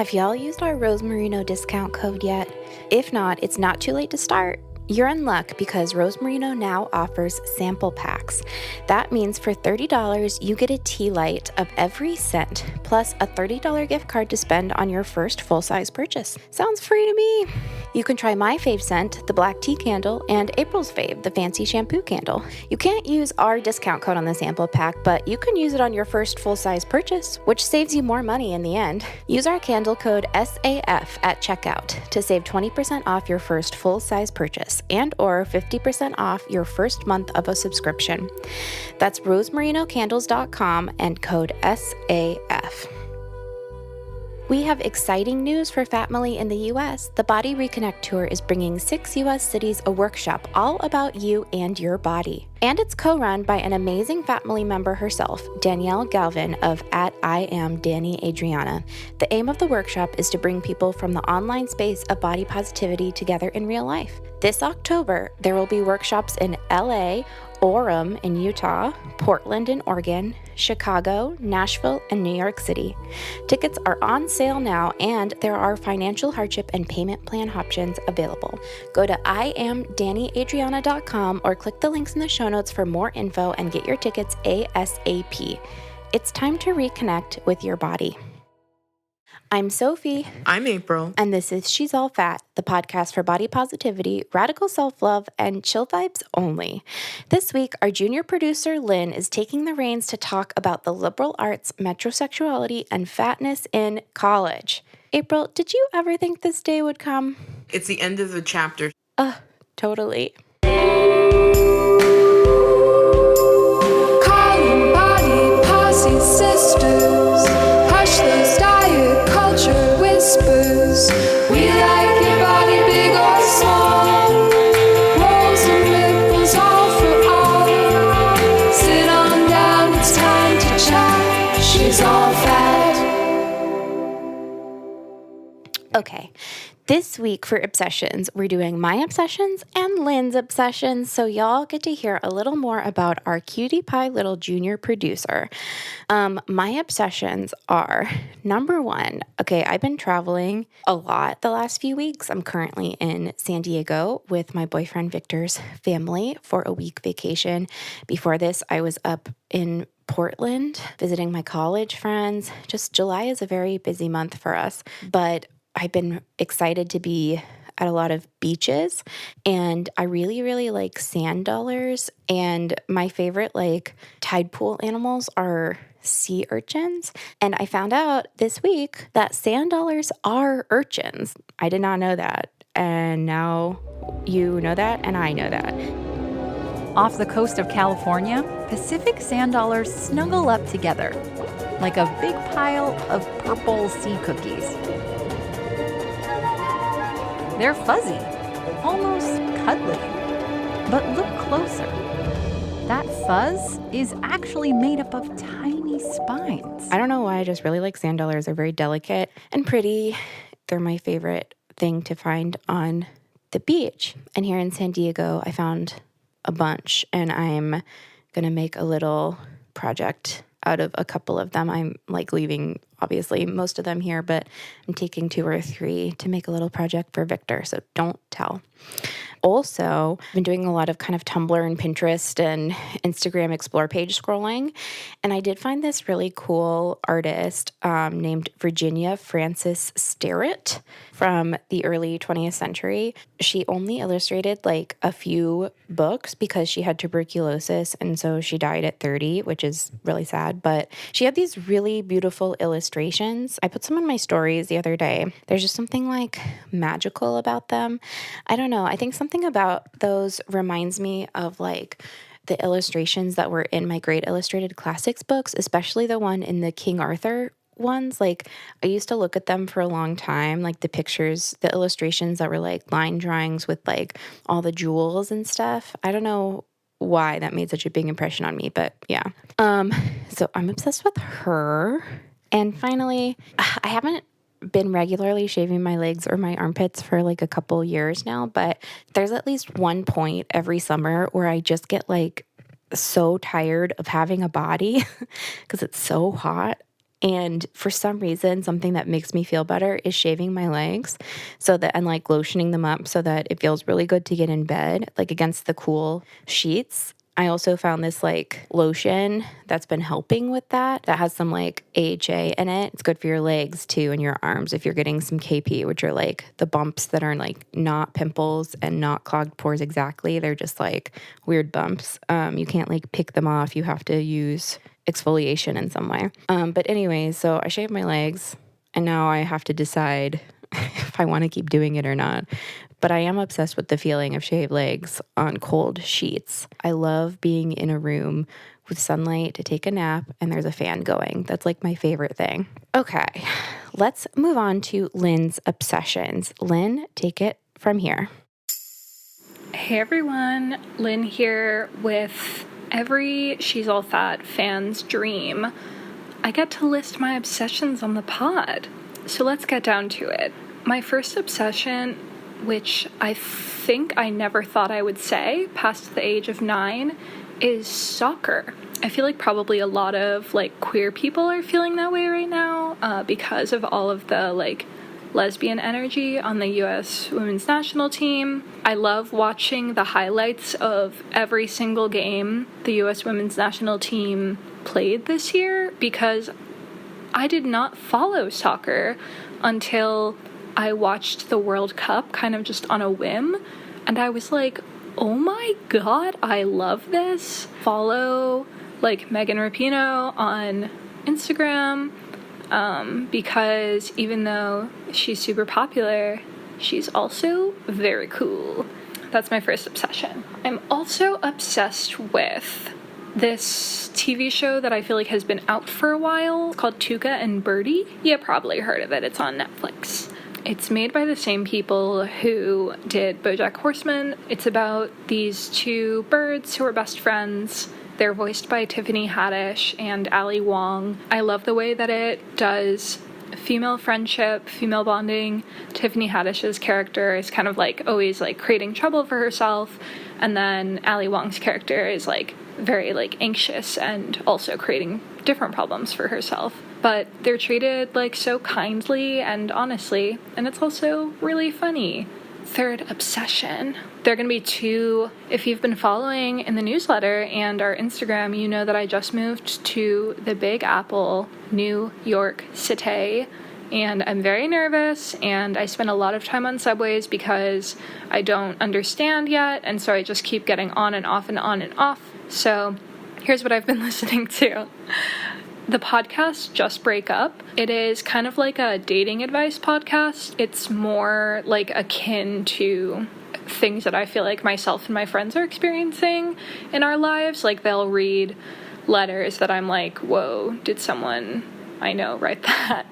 Have y'all used our Rose Merino discount code yet? If not, it's not too late to start. You're in luck because Rose Merino now offers sample packs. That means for $30, you get a tea light of every scent, plus a $30 gift card to spend on your first full-size purchase. Sounds free to me. You can try my fave scent, the black tea candle, and April's fave, the fancy shampoo candle. You can't use our discount code on the sample pack, but you can use it on your first full-size purchase, which saves you more money in the end. Use our candle code SAF at checkout to save 20% off your first full-size purchase and or 50% off your first month of a subscription. That's rosemerinocandles.com and code SAF. We have exciting news for Fatmily in the US. The Body Reconnect Tour is bringing 6 US cities a workshop all about you and your body. And it's co-run by an amazing Fatmily member herself, Danielle Galvin of @IamDannyAdriana. The aim of the workshop is to bring people from the online space of body positivity together in real life. This October, there will be workshops in LA, Orem in Utah, Portland in Oregon, Chicago, Nashville, and New York City. Tickets are on sale now, and there are financial hardship and payment plan options available. Go to IamDannyAdriana.com or click the links in the show notes for more info and get your tickets ASAP. It's time to reconnect with your body. I'm Sophie. I'm April. And this is She's All Fat, the podcast for body positivity, radical self-love, and chill vibes only. This week, our junior producer, Lynn, is taking the reins to talk about the liberal arts, metrosexuality, and fatness in college. April, did you ever think this day would come? It's the end of the chapter. Totally. Calling body posse sisters. Hush those diet culture whispers. We like your body big or small. Rolls and ripples all for all. Sit on down, it's time to chat. She's all fat. Okay, this week for Obsessions, we're doing my obsessions and Lynn's obsessions, so y'all get to hear a little more about our cutie pie little junior producer. My obsessions are, number one, okay, I've been traveling a lot the last few weeks. I'm currently in San Diego with my boyfriend Victor's family for a week vacation. Before this, I was up in Portland visiting my college friends. Just July is a very busy month for us, but I've been excited to be at a lot of beaches, and I really, really like sand dollars, and my favorite like tide pool animals are sea urchins, and I found out this week that sand dollars are urchins. I did not know that, and now you know that, and I know that. Off the coast of California, Pacific sand dollars snuggle up together like a big pile of purple sea cookies. They're fuzzy, almost cuddly. But look closer. That fuzz is actually made up of tiny spines. I don't know why, I just really like sand dollars. They're very delicate and pretty. They're my favorite thing to find on the beach. And here in San Diego, I found a bunch, and I'm going to make a little project out of a couple of them. I'm like leaving, obviously, most of them here, but I'm taking 2 or 3 to make a little project for Victor, so don't tell. Also, I've been doing a lot of kind of Tumblr and Pinterest and Instagram Explore page scrolling, and I did find this really cool artist named Virginia Frances Sterrett from the early 20th century. She only illustrated like a few books because she had tuberculosis, and so she died at 30, which is really sad, but she had these really beautiful illustrations. I put some in my stories the other day. There's just something like magical about them. I don't know. I think something about those reminds me of like the illustrations that were in my Great Illustrated Classics books, especially the one in the King Arthur ones. Like I used to look at them for a long time, like the pictures, the illustrations that were like line drawings with like all the jewels and stuff. I don't know why that made such a big impression on me, but yeah. So I'm obsessed with her. And finally, I haven't been regularly shaving my legs or my armpits for like a couple years now, but there's at least one point every summer where I just get like so tired of having a body because it's so hot. And for some reason, something that makes me feel better is shaving my legs and like lotioning them up so that it feels really good to get in bed, like against the cool sheets. I also found this like lotion that's been helping with that has some like AHA in it. It's good for your legs too and your arms if you're getting some KP, which are like the bumps that are like not pimples and not clogged pores exactly. They're just like weird bumps. You can't like pick them off. You have to use exfoliation in some way. But anyways, so I shaved my legs and now I have to decide if I want to keep doing it or not. But I am obsessed with the feeling of shaved legs on cold sheets. I love being in a room with sunlight to take a nap and there's a fan going. That's like my favorite thing. Okay, let's move on to Lynn's obsessions. Lynn, take it from here. Hey everyone, Lynn here with every She's All Fat fan's dream. I get to list my obsessions on the pod. So let's get down to it. My first obsession, which I think I never thought I would say past the age of 9, is soccer. I feel like probably a lot of like queer people are feeling that way right now because of all of the like lesbian energy on the U.S. women's national team. I love watching the highlights of every single game the U.S. women's national team played this year because I did not follow soccer until I watched the World Cup kind of just on a whim, and I was like, oh my god, I love this. Follow like Megan Rapinoe on Instagram because even though she's super popular, she's also very cool. That's my first obsession. I'm also obsessed with this TV show that I feel like has been out for a while called Tuca and Bertie. You probably heard of it. It's on Netflix. It's made by the same people who did BoJack Horseman. It's about these two birds who are best friends. They're voiced by Tiffany Haddish and Ali Wong. I love the way that it does female friendship, female bonding. Tiffany Haddish's character is kind of like always like creating trouble for herself, and then Ali Wong's character is like very like anxious and also creating different problems for herself. But they're treated like so kindly and honestly, and it's also really funny. Third obsession. There are going to be 2, if you've been following in the newsletter and our Instagram, you know that I just moved to the Big Apple, New York City, and I'm very nervous, and I spend a lot of time on subways because I don't understand yet, and so I just keep getting on and off and on and off. So here's what I've been listening to. The podcast Just Break Up. It is kind of like a dating advice podcast. It's more like akin to things that I feel like myself and my friends are experiencing in our lives. Like they'll read letters that I'm like, whoa, did someone I know write that?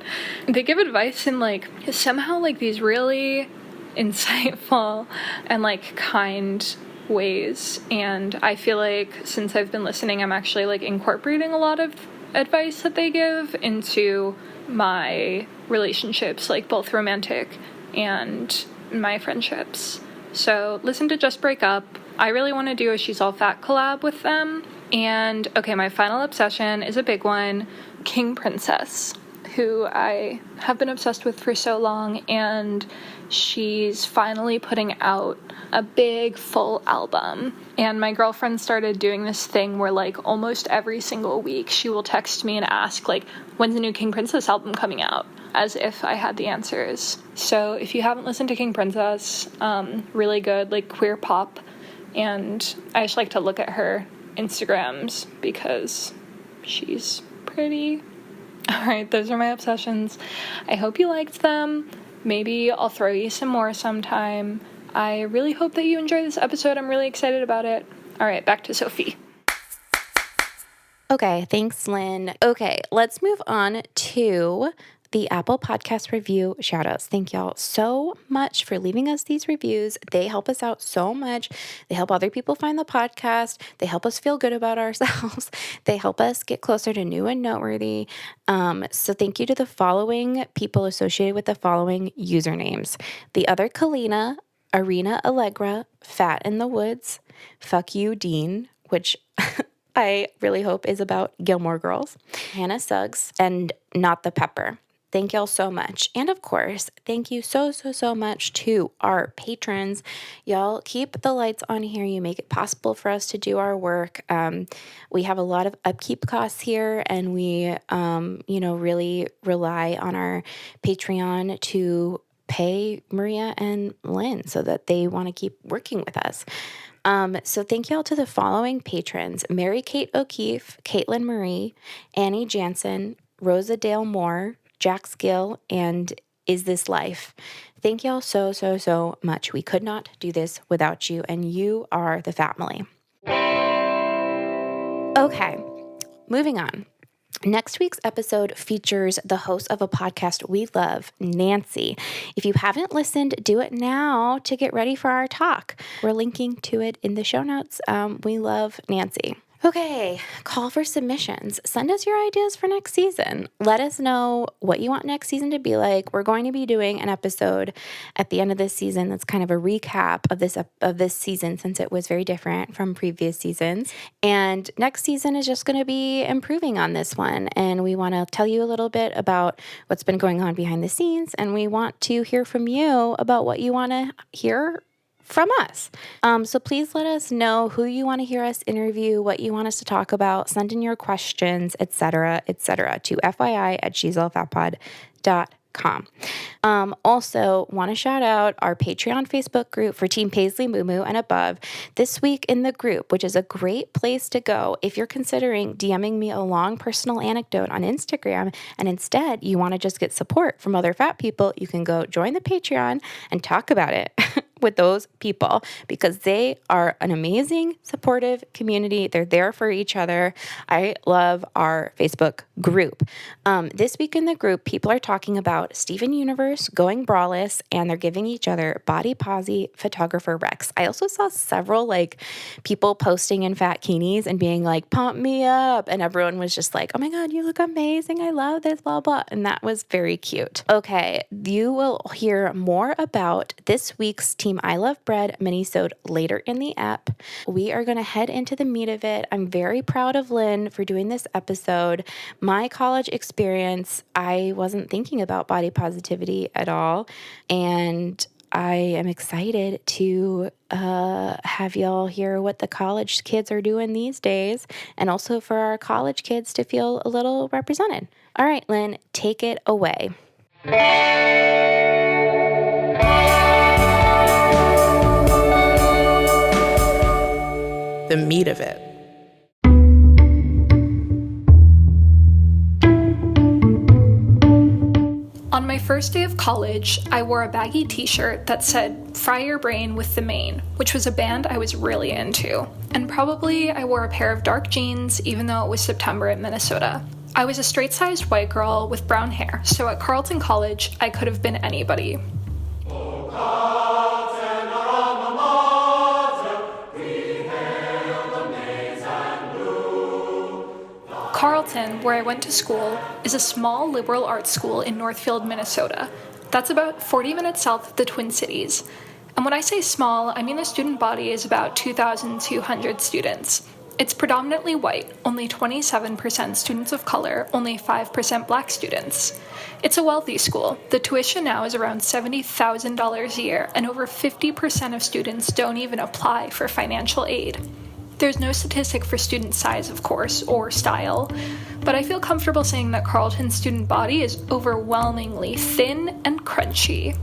They give advice in like somehow like these really insightful and like kind ways. And I feel like since I've been listening, I'm actually like incorporating a lot of advice that they give into my relationships, like both romantic and my friendships. So listen to Just Break Up. I really want to do a She's All Fat collab with them. And okay, my final obsession is a big one. King Princess, who I have been obsessed with for so long, and she's finally putting out a big full album. And my girlfriend started doing this thing where like almost every single week she will text me and ask like, when's the new King Princess album coming out? As if I had the answers. So if you haven't listened to King Princess, really good like queer pop, and I just like to look at her Instagrams because she's pretty. Alright, those are my obsessions. I hope you liked them. Maybe I'll throw you some more sometime. I really hope that you enjoy this episode. I'm really excited about it. All right, back to Sophie. Okay, thanks, Lynn. Okay, let's move on to the Apple Podcast review shoutouts. Thank y'all so much for leaving us these reviews. They help us out so much. They help other people find the podcast. They help us feel good about ourselves. They help us get closer to new and noteworthy. So thank you to the following people associated with the following usernames: the other Kalina, Arena Allegra, Fat in the Woods, Fuck You Dean, which I really hope is about Gilmore Girls, Hannah Suggs, and Not the Pepper. Thank y'all so much. And of course, thank you so much to our patrons. Y'all keep the lights on here. You make it possible for us to do our work. We have a lot of upkeep costs here, and we, really rely on our Patreon to pay Maria and Lynn so that they want to keep working with us. So thank y'all to the following patrons: Mary Kate O'Keefe, Caitlin Marie, Annie Jansen, Rosa Dale Moore, Jack Skill, and Is This Life? Thank y'all so much. We could not do this without you, and you are the family. Okay, moving on. Next week's episode features the host of a podcast we love, Nancy. If you haven't listened, do it now to get ready for our talk. We're linking to it in the show notes. We love Nancy. Okay, call for submissions. Send us your ideas for next season. Let us know what you want next season to be like. We're going to be doing an episode at the end of this season that's kind of a recap of this season, since it was very different from previous seasons. And next season is just going to be improving on this one. And we want to tell you a little bit about what's been going on behind the scenes. And we want to hear from you about what you want to hear from us. So please let us know who you want to hear us interview, what you want us to talk about, send in your questions, etc., to FYI@she'sallfatpod.com. Also, want to shout out our Patreon Facebook group for Team Paisley Moo and above. This week in the group, which is a great place to go if you're considering DMing me a long personal anecdote on Instagram, and instead you want to just get support from other fat people, you can go join the Patreon and talk about it with those people, because they are an amazing, supportive community. They're there for each other. I love our Facebook group. This week in the group, people are talking about Steven Universe going braless, and they're giving each other body posy photographer recs. I also saw several people posting in fatkinis and being like, pump me up. And everyone was just like, oh my God, you look amazing. I love this, blah, blah. And that was very cute. Okay, you will hear more about this week's Team I Love Bread minisode later in the app. We are going to head into the meat of it. I'm very proud of Lynn for doing this episode. My college experience, I wasn't thinking about body positivity at all, and I am excited to have y'all hear what the college kids are doing these days, and also for our college kids to feel a little represented. All right, Lynn, take it away. The meat of it. On my first day of college, I wore a baggy t-shirt that said Fry Your Brain with the Main, which was a band I was really into. And probably I wore a pair of dark jeans even though it was September in Minnesota. I was a straight-sized white girl with brown hair, so at Carleton College, I could have been anybody. Carleton, where I went to school, is a small liberal arts school in Northfield, Minnesota. That's about 40 minutes south of the Twin Cities. And when I say small, I mean the student body is about 2,200 students. It's predominantly white, only 27% students of color, only 5% black students. It's a wealthy school. The tuition now is around $70,000 a year, and over 50% of students don't even apply for financial aid. There's no statistic for student size, of course, or style, but I feel comfortable saying that Carleton's student body is overwhelmingly thin and crunchy.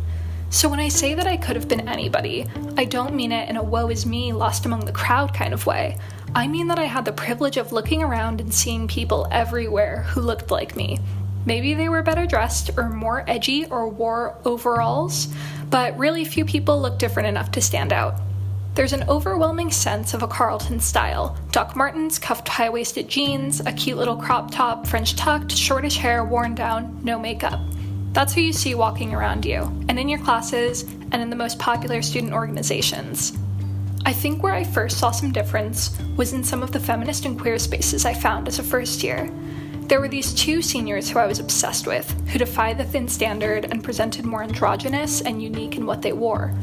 So when I say that I could have been anybody, I don't mean it in a woe is me, lost among the crowd kind of way. I mean that I had the privilege of looking around and seeing people everywhere who looked like me. Maybe they were better dressed or more edgy or wore overalls, but really few people looked different enough to stand out. There's an overwhelming sense of a Carleton style. Doc Martens, cuffed high-waisted jeans, a cute little crop top, French tucked, shortish hair worn down, no makeup. That's who you see walking around you, and in your classes, and in the most popular student organizations. I think where I first saw some difference was in some of the feminist and queer spaces I found as a first year. There were these two seniors who I was obsessed with, who defied the thin standard and presented more androgynous and unique in what they wore.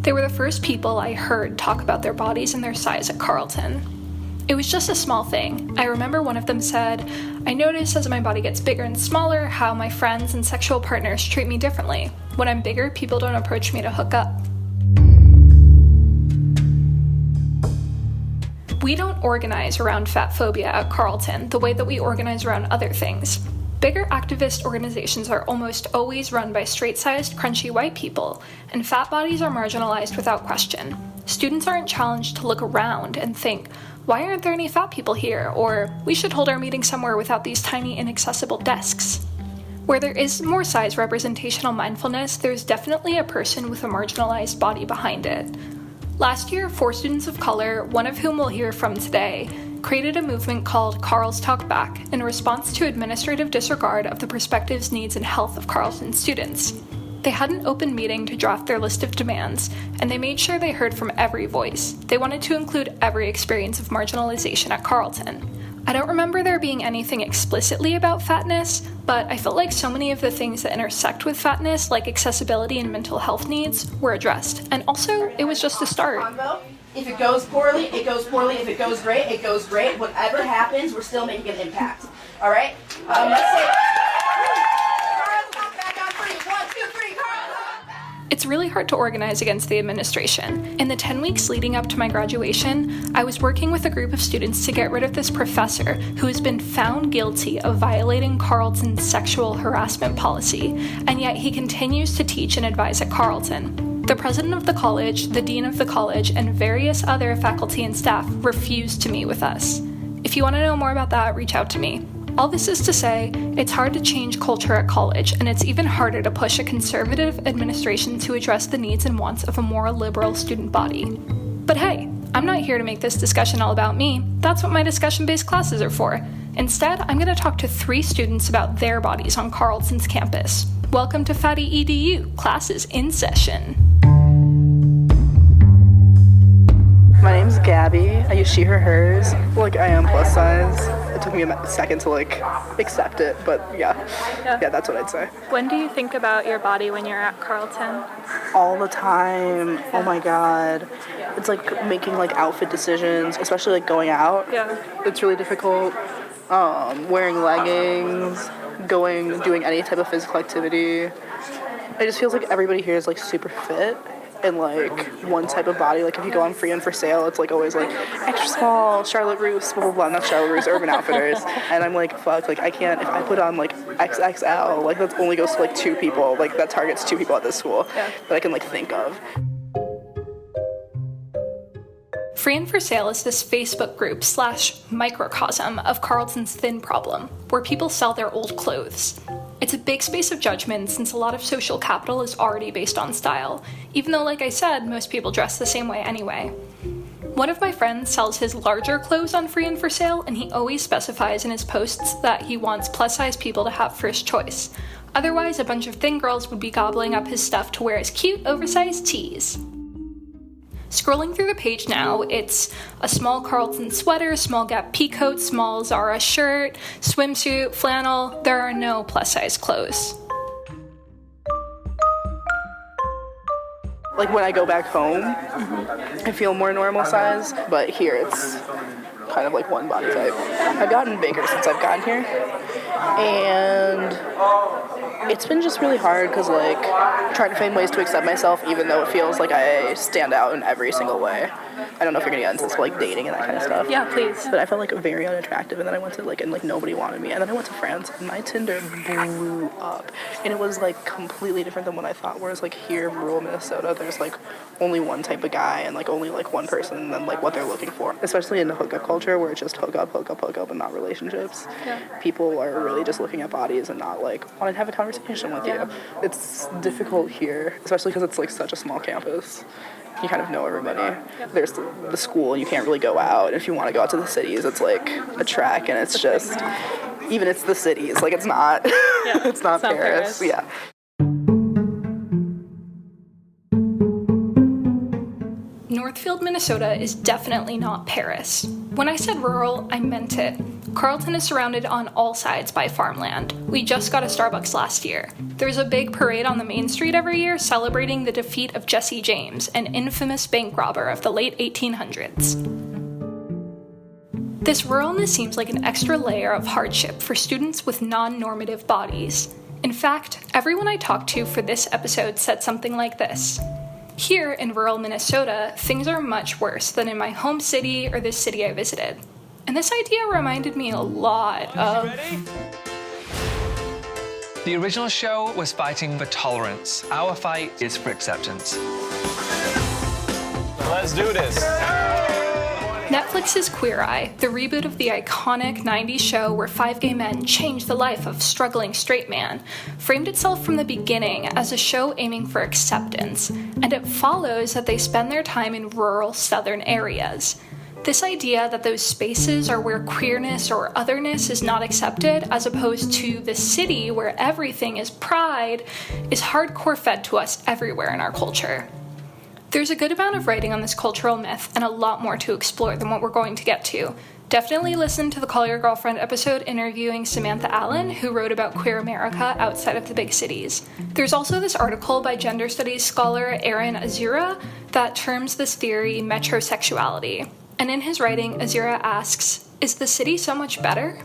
They were the first people I heard talk about their bodies and their size at Carleton. It was just a small thing. I remember one of them said, "I notice as my body gets bigger and smaller how my friends and sexual partners treat me differently. When I'm bigger, people don't approach me to hook up." We don't organize around fat phobia at Carleton the way that we organize around other things. Bigger activist organizations are almost always run by straight-sized, crunchy white people, and fat bodies are marginalized without question. Students aren't challenged to look around and think, "Why aren't there any fat people here?" Or, "We should hold our meeting somewhere without these tiny, inaccessible desks." Where there is more size representational mindfulness, there's definitely a person with a marginalized body behind it. Last year, 4 students of color, one of whom we'll hear from today, created a movement called Carl's Talk Back in response to administrative disregard of the perspectives, needs, and health of Carleton students. They had an open meeting to draft their list of demands, and they made sure they heard from every voice. They wanted to include every experience of marginalization at Carleton. I don't remember there being anything explicitly about fatness, but I felt like so many of the things that intersect with fatness, like accessibility and mental health needs, were addressed. And also, it was just a start. If it goes poorly, it goes poorly. If it goes great, it goes great. Whatever happens, we're still making an impact. All right? Let's say, Carl's Talk Back on 3. 1, 2, 3, Carl's Talk Back. It's really hard to organize against the administration. In the 10 weeks leading up to my graduation, I was working with a group of students to get rid of this professor who has been found guilty of violating Carleton's sexual harassment policy, and yet he continues to teach and advise at Carleton. The president of the college, the dean of the college, and various other faculty and staff refused to meet with us. If you want to know more about that, reach out to me. All this is to say, it's hard to change culture at college, and it's even harder to push a conservative administration to address the needs and wants of a more liberal student body. But hey, I'm not here to make this discussion all about me. That's what my discussion-based classes are for. Instead, I'm going to talk to 3 students about their bodies on Carleton's campus. Welcome to Fattie EDU, classes in session. My name's Gabby. I use she, her, hers. Like, I am plus size. It took me a second to, like, accept it, but yeah, that's what I'd say. When do you think about your body when you're at Carleton? All the time. Oh my god. It's like making, like, outfit decisions, especially, like, going out. Yeah. It's really difficult. Wearing leggings, doing any type of physical activity. It just feels like everybody here is, like, super fit. And like one type of body, like if you go on Free and for Sale, it's like always like extra small, Charlotte Russe, blah blah blah, not Charlotte Russe, Urban Outfitters. And I'm like, fuck, like I can't, if I put on like XXL, like that only goes to like 2 people, like that targets 2 people at this school that I can like think of. Free and for Sale is this Facebook group / microcosm of Carleton's thin problem, where people sell their old clothes. It's a big space of judgment since a lot of social capital is already based on style, even though, like I said, most people dress the same way anyway. One of my friends sells his larger clothes on Free and for Sale, and he always specifies in his posts that he wants plus-size people to have first choice. Otherwise, a bunch of thin girls would be gobbling up his stuff to wear as cute, oversized tees. Scrolling through the page now, it's a small Carleton sweater, small Gap peacoat, small Zara shirt, swimsuit, flannel. There are no plus-size clothes. Like when I go back home, I feel more normal size, but here it's kind of like one body type. I've gotten bigger since I've gotten here, and it's been just really hard because like trying to find ways to accept myself even though it feels like I stand out in every single way. I don't know if you're gonna get into this like dating and that kind of stuff. Yeah, please. But I felt like very unattractive, and then I went to like, and like nobody wanted me, and then I went to France and my Tinder blew up, and it was like completely different than what I thought. Whereas like here in rural Minnesota, there's like only one type of guy and like only like one person and then like what they're looking for, especially in the hookup culture where it's just hook up and not relationships. People are really just looking at bodies and not like wanting to have a conversation with you. It's difficult here, especially because it's like such a small campus. You kind of know everybody. There's the school, you can't really go out. If you want to go out to the cities, it's like a trek, and it's just, even it's the cities, like it's not, it's not Paris. Yeah. Northfield, Minnesota is definitely not Paris. When I said rural, I meant it. Carleton is surrounded on all sides by farmland. We just got a Starbucks last year. There's a big parade on the main street every year celebrating the defeat of Jesse James, an infamous bank robber of the late 1800s. This ruralness seems like an extra layer of hardship for students with non-normative bodies. In fact, everyone I talked to for this episode said something like this. Here in rural Minnesota, things are much worse than in my home city or the city I visited. And this idea reminded me a lot of... The original show was fighting for tolerance. Our fight is for acceptance. Let's do this. Netflix's Queer Eye, the reboot of the iconic 90s show where 5 gay men changed the life of struggling straight man, framed itself from the beginning as a show aiming for acceptance, and it follows that they spend their time in rural southern areas. This idea that those spaces are where queerness or otherness is not accepted, as opposed to the city where everything is pride, is hardcore fed to us everywhere in our culture. There's a good amount of writing on this cultural myth and a lot more to explore than what we're going to get to. Definitely listen to the Call Your Girlfriend episode interviewing Samantha Allen, who wrote about queer America outside of the big cities. There's also this article by gender studies scholar Aren Aizura that terms this theory metrosexuality. And in his writing, Aizura asks, is the city so much better?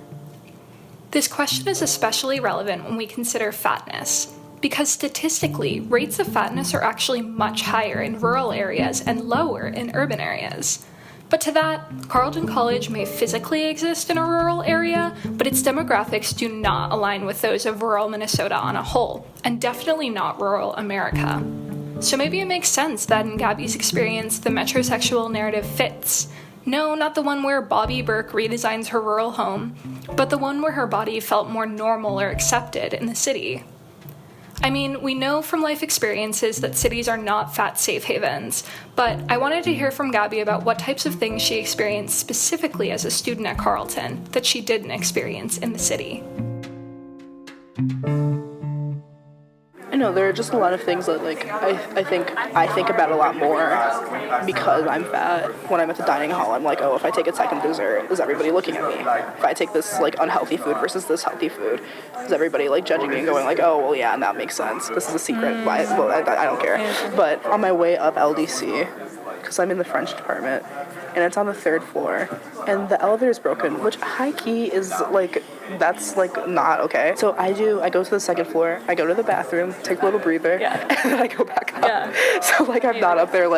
This question is especially relevant when we consider fatness, because statistically, rates of fatness are actually much higher in rural areas and lower in urban areas. But to that, Carleton College may physically exist in a rural area, but its demographics do not align with those of rural Minnesota on a whole, and definitely not rural America. So maybe it makes sense that in Gabby's experience, the metrosexual narrative fits. No, not the one where Bobby Burke redesigns her rural home, but the one where her body felt more normal or accepted in the city. I mean, we know from life experiences that cities are not fat safe havens, but I wanted to hear from Gabby about what types of things she experienced specifically as a student at Carleton that she didn't experience in the city. I know there are just a lot of things that I think about a lot more because I'm fat. When I'm at the dining hall, I'm like, oh, if I take a second dessert, is everybody looking at me? If I take this unhealthy food versus this healthy food, is everybody judging me and going oh, well, yeah, and that makes sense. This is a secret. I don't care. But on my way up LDC, because I'm in the French department, and it's on the 3rd floor, and the elevator is broken, which high key is that's not okay. So I go to the 2nd floor, I go to the bathroom, take a little breather, and then I go back up. Yeah. So I'm not up there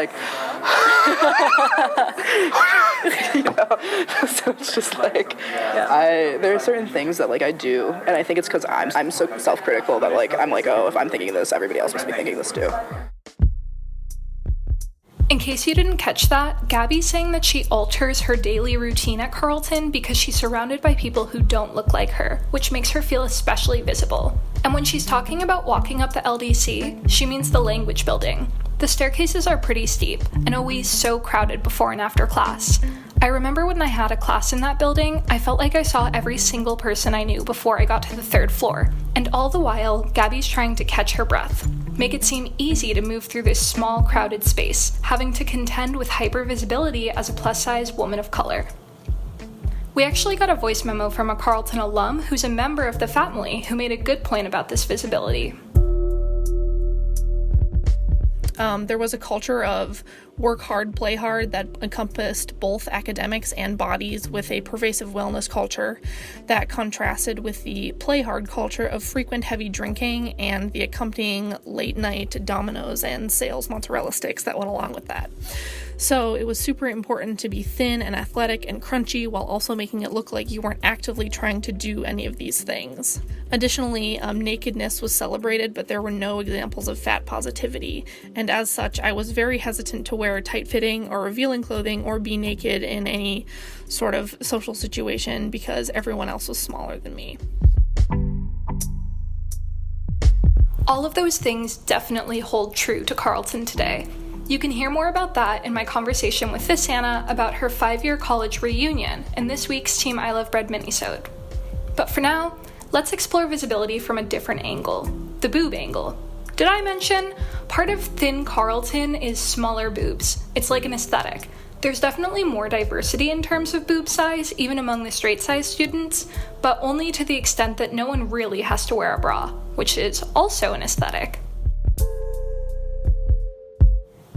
so it's just there are certain things that I do, and I think it's because I'm so self-critical that I'm oh, if I'm thinking this, everybody else must be thinking this too. In case you didn't catch that, Gabby's saying that she alters her daily routine at Carleton because she's surrounded by people who don't look like her, which makes her feel especially visible. And when she's talking about walking up the LDC, she means the language building. The staircases are pretty steep, and always so crowded before and after class. I remember when I had a class in that building, I felt like I saw every single person I knew before I got to the 3rd floor, and all the while, Gabby's trying to catch her breath, make it seem easy to move through this small, crowded space, having to contend with hypervisibility as a plus-size woman of color. We actually got a voice memo from a Carleton alum who's a member of the family who made a good point about this visibility. There was a culture of work hard, play hard that encompassed both academics and bodies, with a pervasive wellness culture that contrasted with the play hard culture of frequent heavy drinking and the accompanying late night Domino's and sales mozzarella sticks that went along with that. So it was super important to be thin and athletic and crunchy while also making it look like you weren't actively trying to do any of these things. Additionally, nakedness was celebrated, but there were no examples of fat positivity, and as such, I was very hesitant to wear tight-fitting or revealing clothing or be naked in any sort of social situation because everyone else was smaller than me. All of those things definitely hold true to Carleton today. You can hear more about that in my conversation with this Anna about her 5-year college reunion in this week's Team I Love Bread minisode. But for now, let's explore visibility from a different angle, the boob angle. Did I mention? Part of thin Carleton is smaller boobs. It's like an aesthetic. There's definitely more diversity in terms of boob size, even among the straight-sized students, but only to the extent that no one really has to wear a bra, which is also an aesthetic.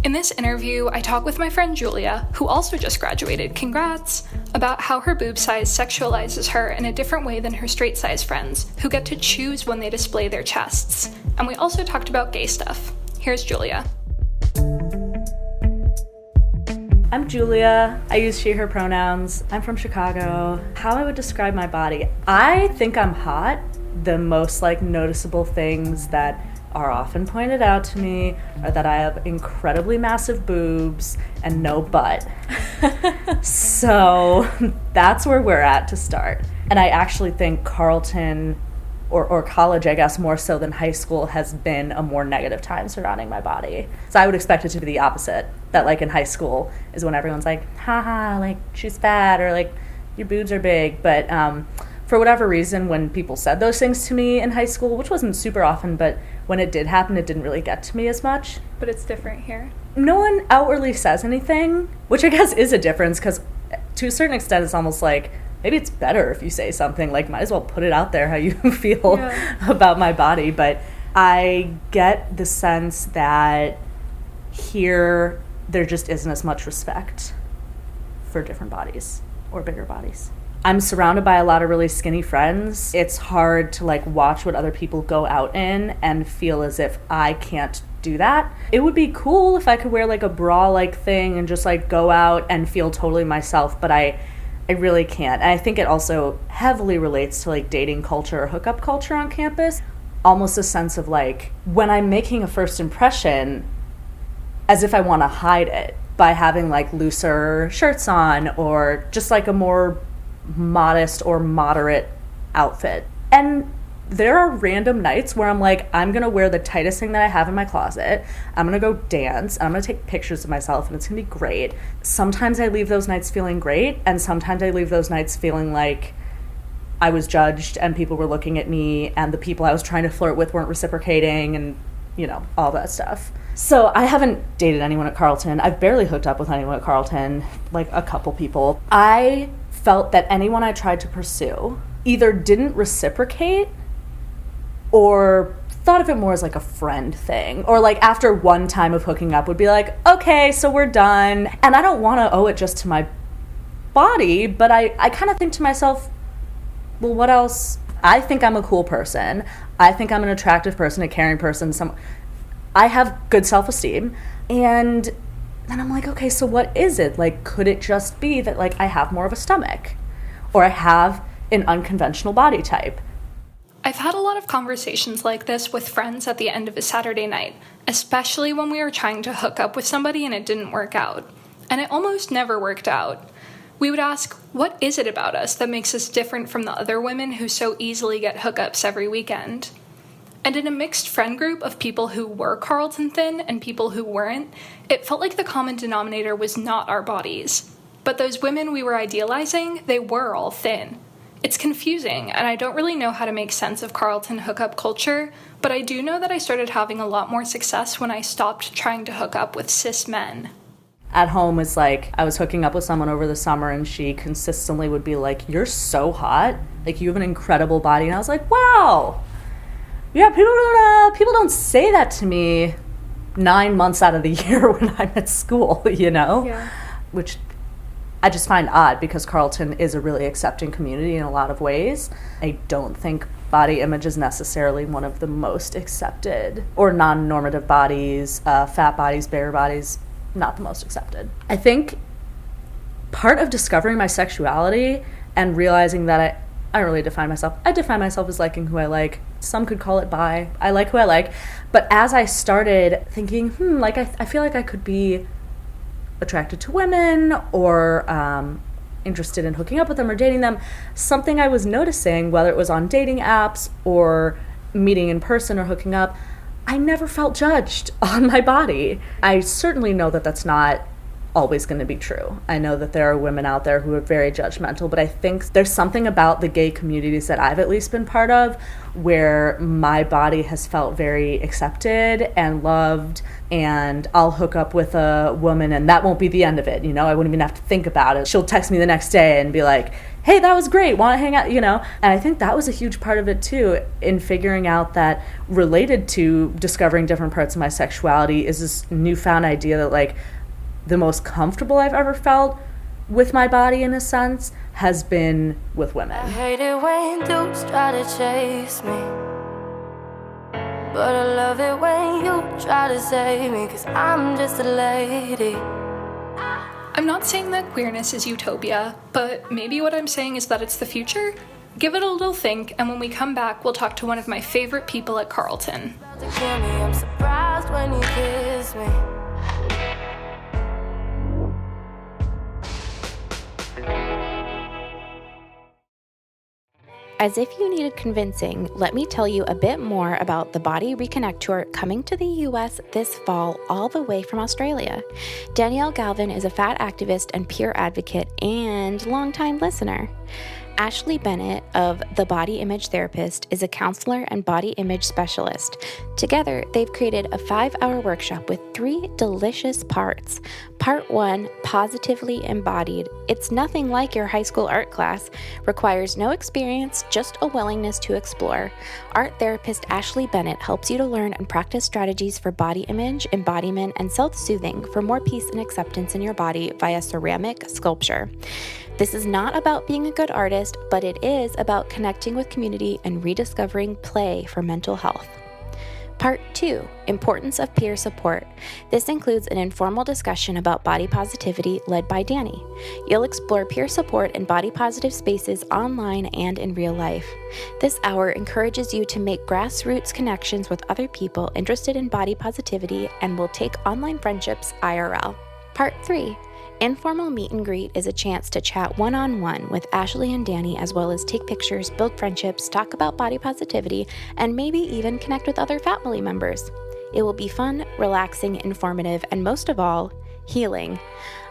In In this interview, I talk with my friend Julia, who also just graduated, congrats, about how her boob size sexualizes her in a different way than her straight size friends, who get to choose when they display their chests. And we also talked about gay stuff. Here's Julia. I'm Julia. I use she, her pronouns. I'm from Chicago. How I would describe my body. I think I'm hot. The most noticeable things that are often pointed out to me are that I have incredibly massive boobs and no butt. So that's where we're at to start. And I actually think Carleton, or college, I guess, more so than high school, has been a more negative time surrounding my body. So I would expect it to be the opposite. That in high school is when everyone's like, haha, she's fat, or your boobs are big. But for whatever reason, when people said those things to me in high school, which wasn't super often, but when it did happen, it didn't really get to me as much. But it's different here. No one outwardly says anything, which I guess is a difference, because to a certain extent, it's almost like, maybe it's better if you say something, might as well put it out there how you feel about my body. But I get the sense that here, there just isn't as much respect for different bodies or bigger bodies. I'm surrounded by a lot of really skinny friends. It's hard to watch what other people go out in and feel as if I can't do that. It would be cool if I could wear a bra thing and just go out and feel totally myself, but I really can't. And I think it also heavily relates to dating culture or hookup culture on campus. Almost a sense of when I'm making a first impression, as if I want to hide it by having looser shirts on or just a more modest or moderate outfit. And there are random nights where I'm gonna wear the tightest thing that I have in my closet. I'm gonna go dance, and I'm gonna take pictures of myself, and it's gonna be great. Sometimes I leave those nights feeling great, and sometimes I leave those nights feeling like I was judged and people were looking at me and the people I was trying to flirt with weren't reciprocating, and all that stuff. So I haven't dated anyone at Carleton. I've barely hooked up with anyone at Carleton, a couple people. I felt that anyone I tried to pursue either didn't reciprocate or thought of it more as a friend thing, or after one time of hooking up would be okay, so we're done. And I don't want to owe it just to my body, but I kind of think to myself, well, what else? I think I'm a cool person. I think I'm an attractive person, a caring person. I have good self-esteem. And then I'm okay, so what is it? Could it just be that I have more of a stomach, or I have an unconventional body type? I've had a lot of conversations like this with friends at the end of a Saturday night, especially when we were trying to hook up with somebody and it didn't work out. And it almost never worked out. We would ask, what is it about us that makes us different from the other women who so easily get hookups every weekend? And in a mixed friend group of people who were Carleton thin and people who weren't, it felt like the common denominator was not our bodies. But those women we were idealizing, they were all thin. It's confusing, and I don't really know how to make sense of Carleton hookup culture, but I do know that I started having a lot more success when I stopped trying to hook up with cis men. At home, it's I was hooking up with someone over the summer, and she consistently would be you're so hot. You have an incredible body. And I was wow. Yeah, people don't say that to me 9 months out of the year when I'm at school, Yeah. Which I just find odd, because Carleton is a really accepting community in a lot of ways. I don't think body image is necessarily one of the most accepted, or non-normative bodies, fat bodies, bigger bodies, not the most accepted. I think part of discovering my sexuality and realizing that I don't really define myself. I define myself as liking who I like. Some could call it bi. I like who I like. But as I started thinking, I feel like I could be attracted to women, or interested in hooking up with them or dating them, something I was noticing, whether it was on dating apps or meeting in person or hooking up, I never felt judged on my body. I certainly know that that's not always going to be true. I know that there are women out there who are very judgmental, but I think there's something about the gay communities that I've at least been part of where my body has felt very accepted and loved, and I'll hook up with a woman and that won't be the end of it, you know? I wouldn't even have to think about it. She'll text me the next day and be like, hey, that was great, want to hang out, you know? And I think that was a huge part of it too, in figuring out that related to discovering different parts of my sexuality is this newfound idea that like the most comfortable I've ever felt with my body in a sense has been with women. I hate it when dudes try to chase me, but I love it when you try to save me, 'cause I'm just a lady. I'm not saying that queerness is utopia, but maybe what I'm saying is that it's the future. Give it a little think, and when we come back, we'll talk to one of my favorite people at Carleton. I'm surprised when you kiss me. As if you needed convincing, let me tell you a bit more about the Body Reconnect Tour coming to the US this fall, all the way from Australia. Danielle Galvin is a fat activist and peer advocate and longtime listener. Ashley Bennett of The Body Image Therapist is a counselor and body image specialist. Together, they've created a 5-hour workshop with 3 delicious parts. Part 1, Positively Embodied. It's nothing like your high school art class. Requires no experience, just a willingness to explore. Art therapist Ashley Bennett helps you to learn and practice strategies for body image, embodiment, and self-soothing for more peace and acceptance in your body via ceramic sculpture. This is not about being a good artist, but it is about connecting with community and rediscovering play for mental health. Part 2, Importance of Peer Support. This includes an informal discussion about body positivity led by Danny. You'll explore peer support in body positive spaces online and in real life. This hour encourages you to make grassroots connections with other people interested in body positivity and will take online friendships IRL. Part 3, Informal Meet and Greet is a chance to chat one-on-one with Ashley and Danny, as well as take pictures, build friendships, talk about body positivity, and maybe even connect with other family members. It will be fun, relaxing, informative, and most of all, healing.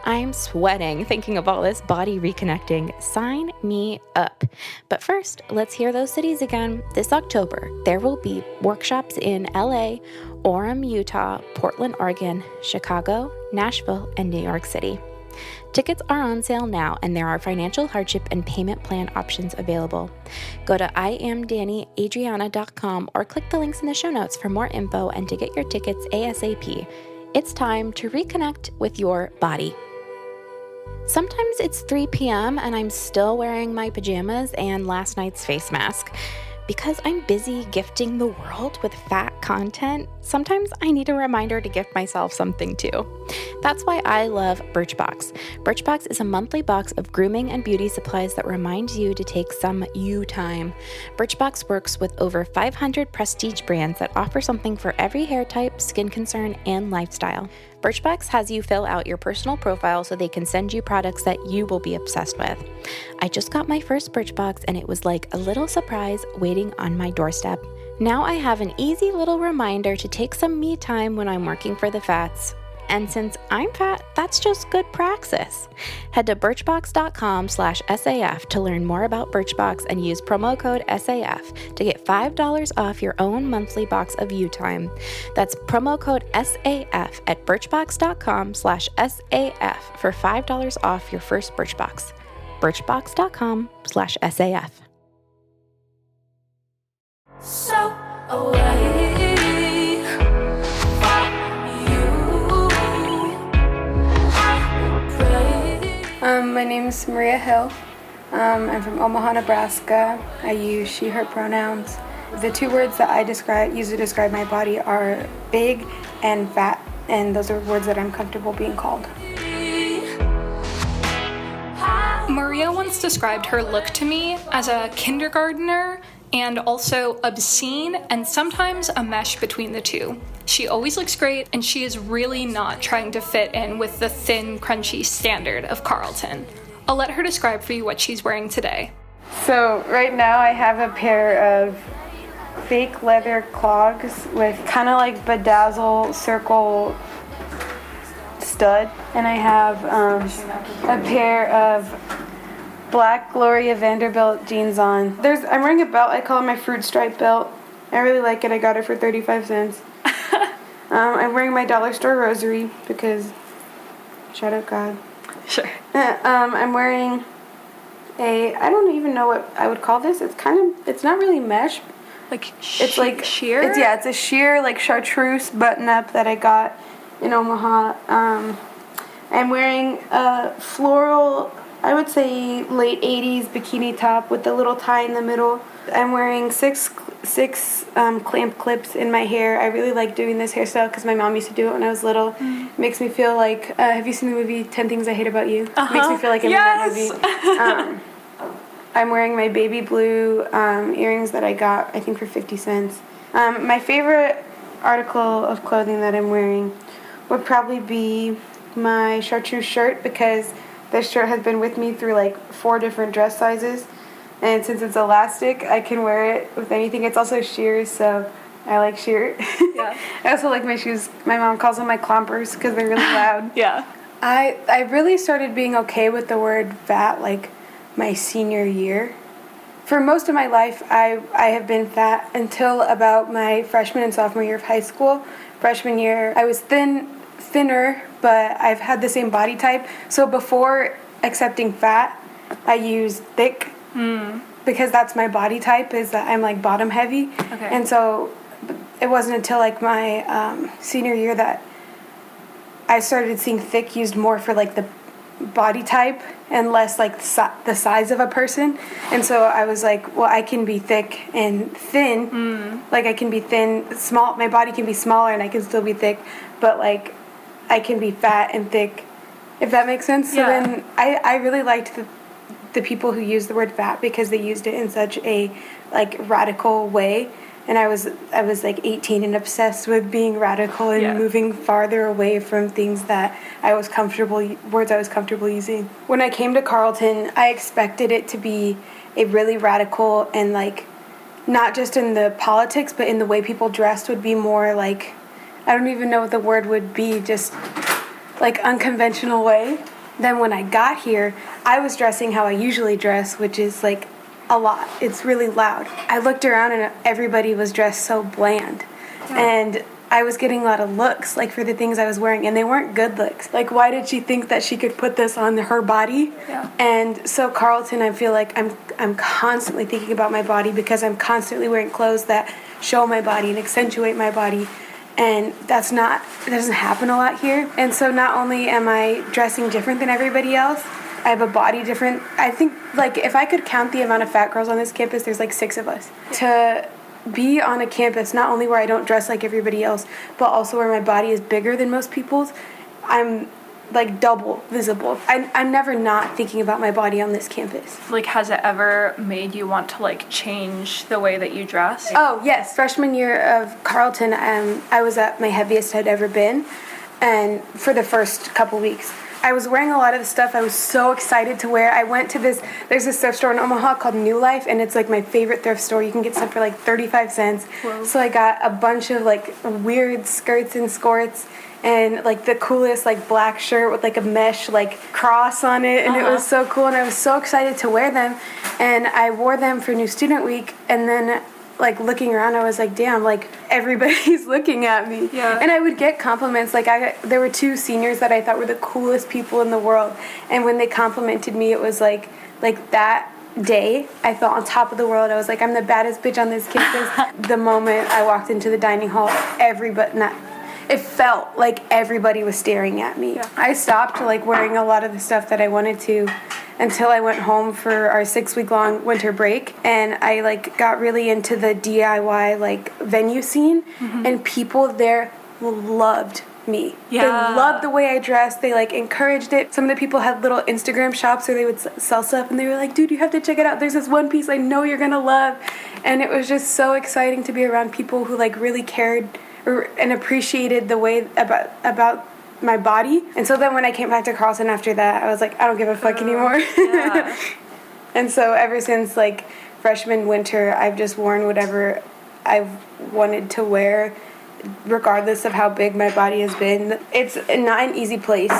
I'm sweating thinking of all this body reconnecting. Sign me up. But first, let's hear those cities again. This October, there will be workshops in LA, Orem, Utah, Portland, Oregon, Chicago, Nashville, and New York City. Tickets are on sale now, and there are financial hardship and payment plan options available. Go to IamDannyAdriana.com or click the links in the show notes for more info and to get your tickets ASAP. It's time to reconnect with your body. Sometimes it's 3 p.m. and I'm still wearing my pajamas and last night's face mask. Because I'm busy gifting the world with fat content, sometimes I need a reminder to gift myself something too. That's why I love Birchbox. Birchbox is a monthly box of grooming and beauty supplies that reminds you to take some you time. Birchbox works with over 500 prestige brands that offer something for every hair type, skin concern, and lifestyle. Birchbox has you fill out your personal profile so they can send you products that you will be obsessed with. I just got my first Birchbox and it was like a little surprise waiting on my doorstep. Now I have an easy little reminder to take some me time when I'm working for the fats. And since I'm fat, that's just good praxis. Head to birchbox.com/SAF to learn more about Birchbox and use promo code SAF to get $5 off your own monthly box of you time. That's promo code SAF at birchbox.com/SAF for $5 off your first Birchbox. birchbox.com/SAF. So away. My name is Maria Hill. I'm from Omaha, Nebraska. I use she, her pronouns. The 2 words that I use to describe my body are big and fat, and those are words that I'm comfortable being called. Maria once described her look to me as a kindergartner and also obscene and sometimes a mesh between the two. She always looks great, and she is really not trying to fit in with the thin, crunchy standard of Carleton. I'll let her describe for you what she's wearing today. So right now I have a pair of fake leather clogs with kind of like bedazzle circle stud, and I have a pair of black Gloria Vanderbilt jeans on. I'm wearing a belt. I call it my fruit stripe belt. I really like it. I got it for 35 cents. I'm wearing my dollar store rosary because shout out God. Sure. I'm wearing I don't even know what I would call this. It's not really mesh. Like it's like sheer? It's a sheer like chartreuse button up that I got in Omaha. I'm wearing a floral, I would say late 80s bikini top with a little tie in the middle. I'm wearing six clamp clips in my hair. I really like doing this hairstyle because my mom used to do it when I was little. It makes me feel like, have you seen the movie 10 Things I Hate About You? It makes me feel like I'm in that movie. I'm wearing my baby blue earrings that I got, I think, for 50 cents. My favorite article of clothing that I'm wearing would probably be my chartreuse shirt because this shirt has been with me through like 4 different dress sizes. And since it's elastic, I can wear it with anything. It's also sheer, so I like sheer. Yeah. I also like my shoes. My mom calls them my clompers because they're really loud. Yeah. I really started being okay with the word fat like my senior year. For most of my life, I have been fat until about my freshman and sophomore year of high school. Freshman year, I was thinner, but I've had the same body type. So before accepting fat, I used thick because that's my body type, is that I'm like bottom heavy. Okay. And so it wasn't until like my senior year that I started seeing thick used more for like the body type and less like the size of a person. And so I was like, well, I can be thick and thin. Like I can be thin, small, my body can be smaller and I can still be thick, but like I can be fat and thick, if that makes sense. Yeah. So then I really liked the people who used the word fat because they used it in such a like radical way. And I was like 18 and obsessed with being radical and moving farther away from things that words I was comfortable using. When I came to Carleton, I expected it to be a really radical and like, not just in the politics, but in the way people dressed would be more like, I don't even know what the word would be, just like unconventional way. Then when I got here, I was dressing how I usually dress, which is like a lot. It's really loud. I looked around and everybody was dressed so bland. Yeah. And I was getting a lot of looks like for the things I was wearing, and they weren't good looks. Like, why did she think that she could put this on her body? Yeah. And so Carleton, I feel like I'm constantly thinking about my body because I'm constantly wearing clothes that show my body and accentuate my body. And it doesn't happen a lot here. And so not only am I dressing different than everybody else, I have a body different. I think, like, if I could count the amount of fat girls on this campus, there's like 6 of us. To be on a campus, not only where I don't dress like everybody else, but also where my body is bigger than most people's, I'm like double visible. I'm never not thinking about my body on this campus. Like, has it ever made you want to like change the way that you dress? Oh, yes. Freshman year of Carleton, I was at my heaviest I'd ever been, and for the first couple weeks. I was wearing a lot of the stuff I was so excited to wear. I went to there's this thrift store in Omaha called New Life, and it's like my favorite thrift store. You can get stuff for like 35 cents. Whoa. So I got a bunch of like weird skirts and skirts and like the coolest like black shirt with like a mesh like cross on it, and it was so cool, and I was so excited to wear them. And I wore them for New Student Week, and then like looking around, I was like, damn, like everybody's looking at me. Yeah. And I would get compliments. Like there were 2 seniors that I thought were the coolest people in the world, and when they complimented me, it was like that day I felt on top of the world. I was like, I'm the baddest bitch on this campus. The moment I walked into the dining hall, it felt like everybody was staring at me. Yeah. I stopped like wearing a lot of the stuff that I wanted to until I went home for our 6-week-long winter break, and I like got really into the DIY like venue scene, and people there loved me. Yeah. They loved the way I dressed. They like encouraged it. Some of the people had little Instagram shops where they would sell stuff, and they were like, dude, you have to check it out. There's this one piece I know you're gonna love. And it was just so exciting to be around people who like really cared and appreciated the way about my body. And so then when I came back to Carleton after that, I was like, I don't give a fuck anymore. Yeah. And so ever since like freshman winter, I've just worn whatever I've wanted to wear regardless of how big my body has been. It's not an easy place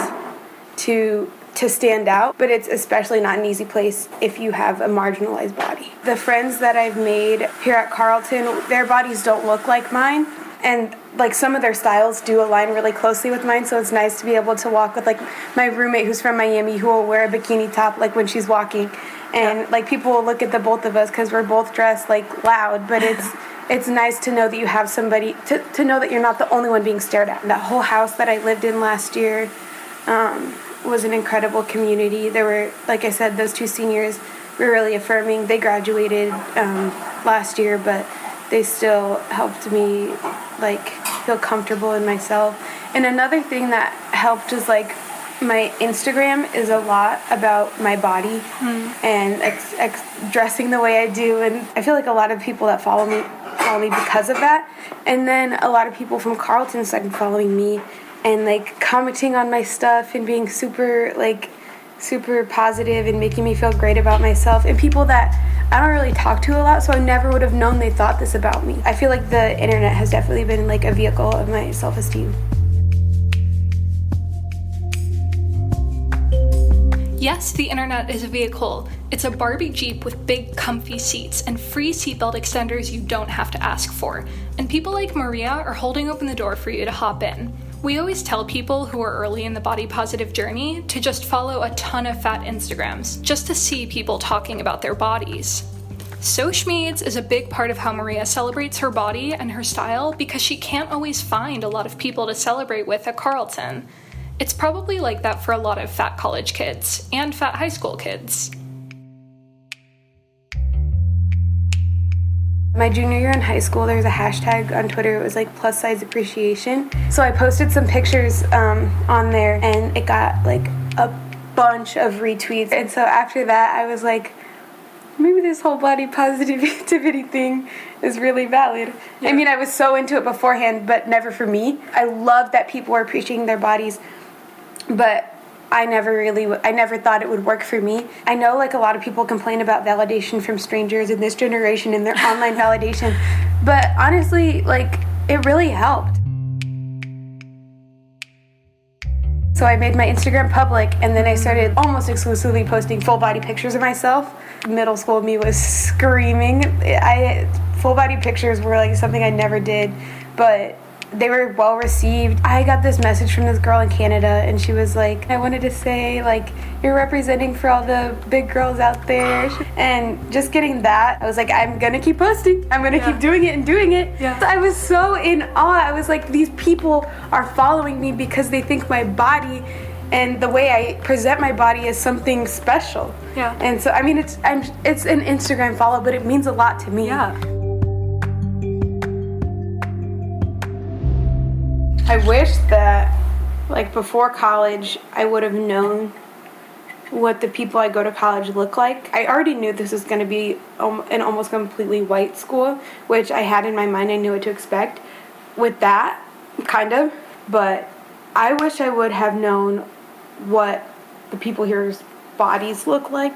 to stand out, but it's especially not an easy place if you have a marginalized body. The friends that I've made here at Carleton, their bodies don't look like mine, and like some of their styles do align really closely with mine, so it's nice to be able to walk with like my roommate who's from Miami, who will wear a bikini top like when she's walking, and like people will look at the both of us because we're both dressed like loud, but it's nice to know that you have somebody to know that you're not the only one being stared at. That whole house that I lived in last year was an incredible community. There were, like I said, those two seniors were really affirming. They graduated last year, but they still helped me like feel comfortable in myself. And another thing that helped is like my Instagram is a lot about my body and dressing the way I do, and I feel like a lot of people that follow me because of that. And then a lot of people from Carleton started following me and like commenting on my stuff and being super positive and making me feel great about myself, and people that I don't really talk to a lot, so I never would have known they thought this about me. I feel like the internet has definitely been like a vehicle of my self-esteem. Yes, the internet is a vehicle. It's a Barbie Jeep with big comfy seats and free seatbelt extenders you don't have to ask for. And people like Maria are holding open the door for you to hop in. We always tell people who are early in the body positive journey to just follow a ton of fat Instagrams, just to see people talking about their bodies. Sochmeds is a big part of how Maria celebrates her body and her style because she can't always find a lot of people to celebrate with at Carleton. It's probably like that for a lot of fat college kids and fat high school kids. My junior year in high school, there was a hashtag on Twitter. It was like plus size appreciation. So I posted some pictures on there, and it got like a bunch of retweets. And so after that, I was like, maybe this whole body positivity thing is really valid. Yeah. I mean, I was so into it beforehand, but never for me. I love that people were appreciating their bodies, but I never thought it would work for me. I know like a lot of people complain about validation from strangers in this generation and their online validation, but honestly, like it really helped. So I made my Instagram public, and then I started almost exclusively posting full body pictures of myself. Middle school me was screaming. Full body pictures were like something I never did, but they were well received. I got this message from this girl in Canada, and she was like, I wanted to say, like, you're representing for all the big girls out there. And just getting that, I was like, I'm gonna keep posting. I'm gonna keep doing it and doing it. Yeah. So I was so in awe. I was like, these people are following me because they think my body and the way I present my body is something special. Yeah. And so, I mean, it's an Instagram follow, but it means a lot to me. Yeah. I wish that, like, before college, I would have known what the people I go to college look like. I already knew this was going to be an almost completely white school, which I had in my mind. I knew what to expect with that, kind of. But I wish I would have known what the people here's bodies look like,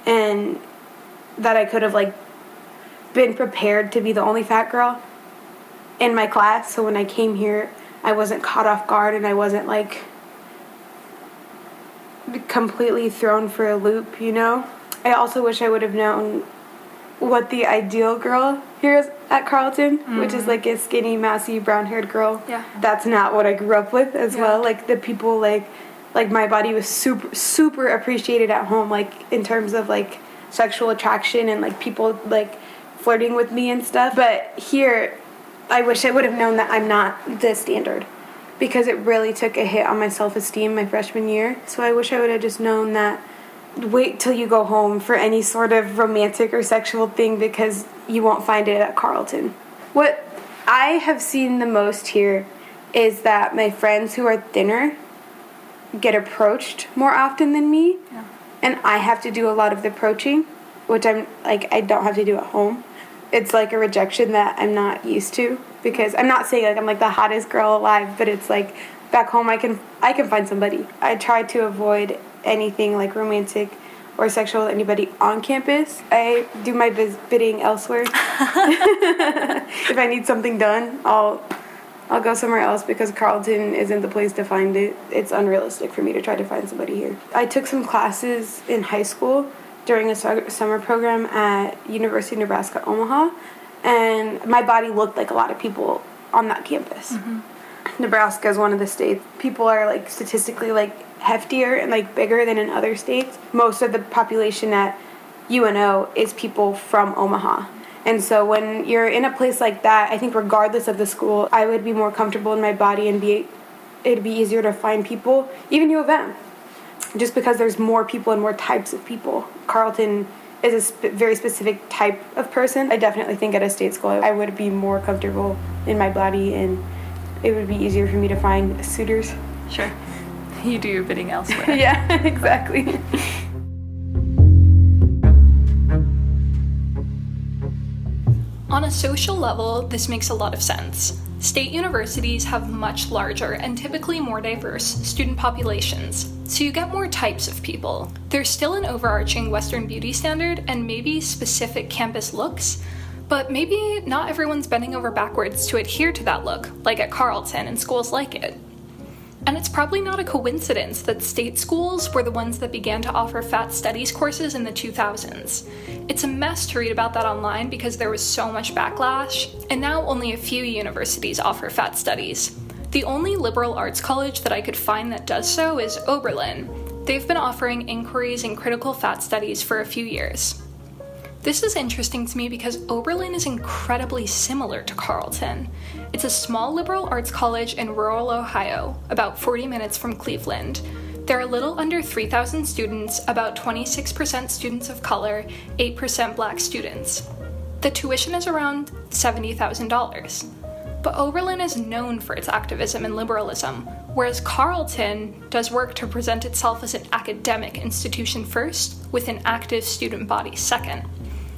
and that I could have, like, been prepared to be the only fat girl in my class. So when I came here, I wasn't caught off guard, and I wasn't like completely thrown for a loop, you know? I also wish I would have known what the ideal girl here is at Carleton, which is like a skinny, mousy, brown-haired girl. Yeah. That's not what I grew up with as well. Like the people like my body was super appreciated at home, like in terms of like sexual attraction and like people like flirting with me and stuff. But here, I wish I would have known that I'm not the standard, because it really took a hit on my self-esteem my freshman year. So I wish I would have just known that wait till you go home for any sort of romantic or sexual thing, because you won't find it at Carleton. What I have seen the most here is that my friends who are thinner get approached more often than me, and I have to do a lot of the approaching, which I don't have to do at home. It's like a rejection that I'm not used to, because I'm not saying like I'm like the hottest girl alive, but it's like back home I can find somebody. I try to avoid anything like romantic or sexual with anybody on campus. I do my bidding elsewhere. If I need something done, I'll I'll go somewhere else because Carleton isn't the place to find it. It's unrealistic for me to try to find somebody here. I took some classes in high school during a summer program at University of Nebraska, Omaha, and my body looked like a lot of people on that campus. Nebraska is one of the states. People are like statistically like heftier and like bigger than in other states. Most of the population at UNO is people from Omaha. And so when you're in a place like that, I think regardless of the school, I would be more comfortable in my body and it'd be easier to find people, even U of M, just because there's more people and more types of people. Carleton is a very specific type of person. I definitely think at a state school I would be more comfortable in my body and it would be easier for me to find suitors. Sure. You do your bidding elsewhere. Yeah, exactly. On a social level, this makes a lot of sense. State universities have much larger and typically more diverse student populations, so you get more types of people. There's still an overarching Western beauty standard and maybe specific campus looks, but maybe not everyone's bending over backwards to adhere to that look, like at Carleton and schools like it. And it's probably not a coincidence that state schools were the ones that began to offer fat studies courses in the 2000s. It's a mess to read about that online because there was so much backlash, and now only a few universities offer fat studies. The only liberal arts college that I could find that does so is Oberlin. They've been offering inquiries in critical fat studies for a few years. This is interesting to me because Oberlin is incredibly similar to Carleton. It's a small liberal arts college in rural Ohio, about 40 minutes from Cleveland. There are a little under 3,000 students, about 26% students of color, 8% black students. The tuition is around $70,000. But Oberlin is known for its activism and liberalism, whereas Carleton does work to present itself as an academic institution first, with an active student body second.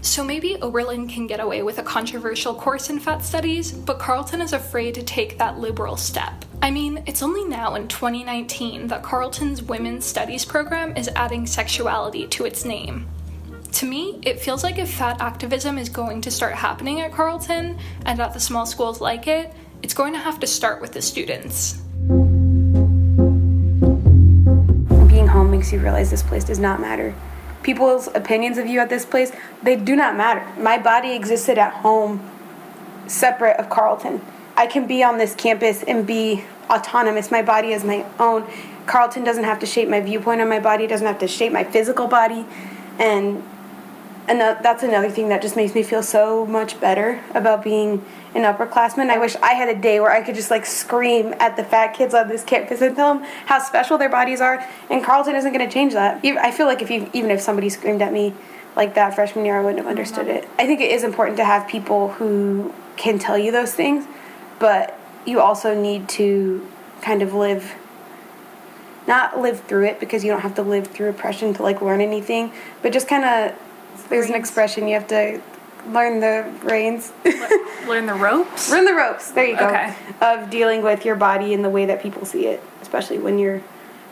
So maybe Oberlin can get away with a controversial course in fat studies, but Carleton is afraid to take that liberal step. I mean, it's only now in 2019 that Carleton's women's studies program is adding sexuality to its name. To me, it feels like if fat activism is going to start happening at Carleton and at the small schools like it, it's going to have to start with the students. Being home makes you realize this place does not matter. People's opinions of you at this place, they do not matter. My body existed at home separate of Carleton. I can be on this campus and be autonomous. My body is my own. Carleton doesn't have to shape my viewpoint on my body, doesn't have to shape my physical body. And that's another thing that just makes me feel so much better about being an upperclassman. I wish I had a day where I could just like scream at the fat kids on this campus and tell them how special their bodies are, and Carleton isn't going to change that. I feel like even if somebody screamed at me like that freshman year, I wouldn't have understood it. I think it is important to have people who can tell you those things, but you also need to kind of not live through it, because you don't have to live through oppression to like learn anything, but just kind of, there's an expression, you have to learn the reins. Learn the ropes? Learn the ropes, there you go. Okay. Of dealing with your body in the way that people see it, especially when you're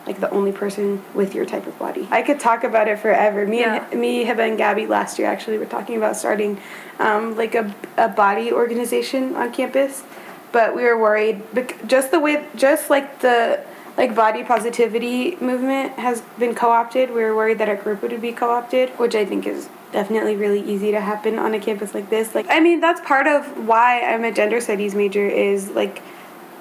like the only person with your type of body. I could talk about it forever. Me, Hiba, and Gabby last year actually were talking about starting like a body organization on campus, but we were worried, just like the body positivity movement has been co-opted. We were worried that our group would be co-opted, which I think is definitely really easy to happen on a campus like this. That's part of why I'm a gender studies major, is like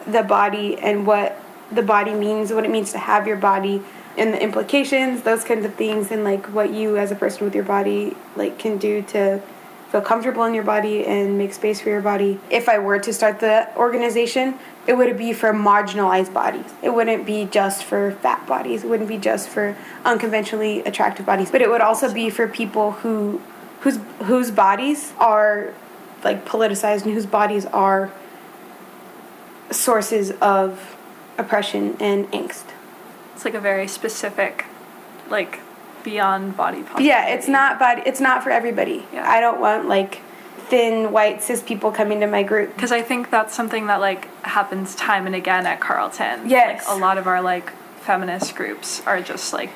the body and what the body means, what it means to have your body, and the implications, those kinds of things, and like what you as a person with your body like can do to feel comfortable in your body and make space for your body. If I were to start the organization, it would be for marginalized bodies. It wouldn't be just for fat bodies. It wouldn't be just for unconventionally attractive bodies. But it would also be for people whose bodies are like politicized and whose bodies are sources of oppression and angst. It's like a very specific, like, beyond body positivity. Yeah, it's not for everybody. Yeah. I don't want like thin white cis people coming to my group, because I think that's something that like happens time and again at Carleton. Yes, like a lot of our like feminist groups are just like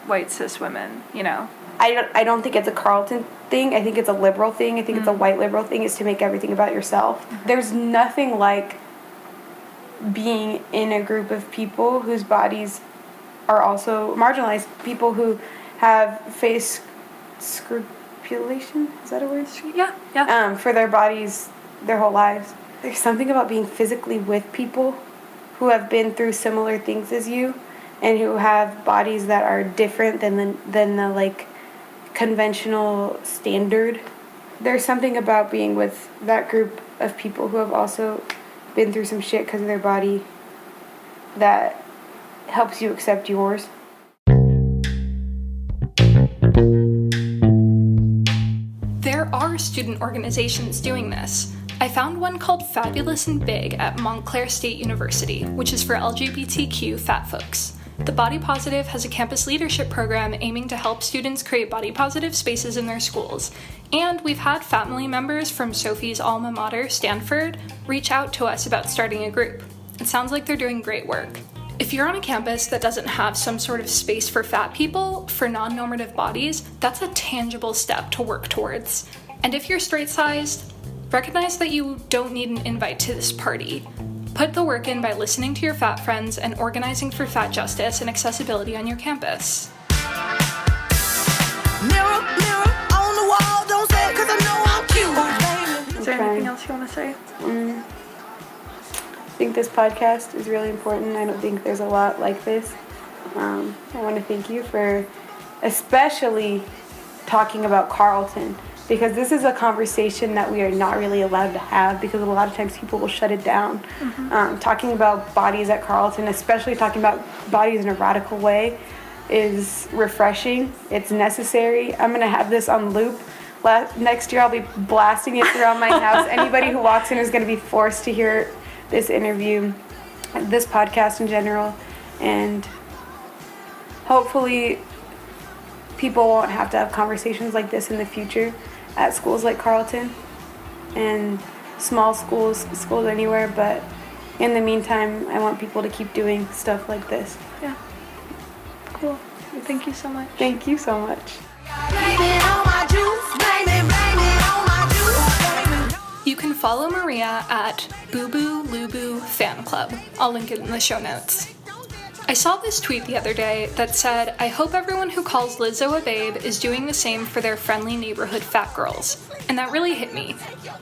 white cis women, you know. I don't think it's a Carleton thing. I think it's a liberal thing. I think it's a white liberal thing, is to make everything about yourself. There's nothing like being in a group of people whose bodies are also marginalized. People who have face scrupulation, is that a word? Yeah. For their bodies their whole lives. There's something about being physically with people who have been through similar things as you and who have bodies that are different than the like conventional standard. There's something about being with that group of people who have also been through some shit because of their body that helps you accept yours. There are student organizations doing this. I found one called Fabulous and Big at Montclair State University, which is for LGBTQ fat folks. The Body Positive has a campus leadership program aiming to help students create body positive spaces in their schools. And we've had family members from Sophie's alma mater, Stanford, reach out to us about starting a group. It sounds like they're doing great work. If you're on a campus that doesn't have some sort of space for fat people, for non-normative bodies, that's a tangible step to work towards. And if you're straight-sized, recognize that you don't need an invite to this party. Put the work in by listening to your fat friends and organizing for fat justice and accessibility on your campus. Mirror, mirror on the wall, don't say it 'cause I know I'm cute. Is there anything else you want to say? I think this podcast is really important. I don't think there's a lot like this. I want to thank you for especially talking about Carleton, because this is a conversation that we are not really allowed to have because a lot of times people will shut it down. Talking about bodies at Carleton, especially talking about bodies in a radical way, is refreshing. It's necessary. I'm going to have this on loop. Next year I'll be blasting it throughout my house. Anybody who walks in is going to be forced to hear this interview, this podcast in general, and hopefully people won't have to have conversations like this in the future at schools like Carleton and small schools anywhere. But in the meantime, I want people to keep doing stuff like this. Yeah. Cool. Thank you so much. Thank you so much. You can follow Maria at Boo Boo Lubu Fan Club. I'll link it in the show notes. I saw this tweet the other day that said, "I hope everyone who calls Lizzo a babe is doing the same for their friendly neighborhood fat girls." And that really hit me.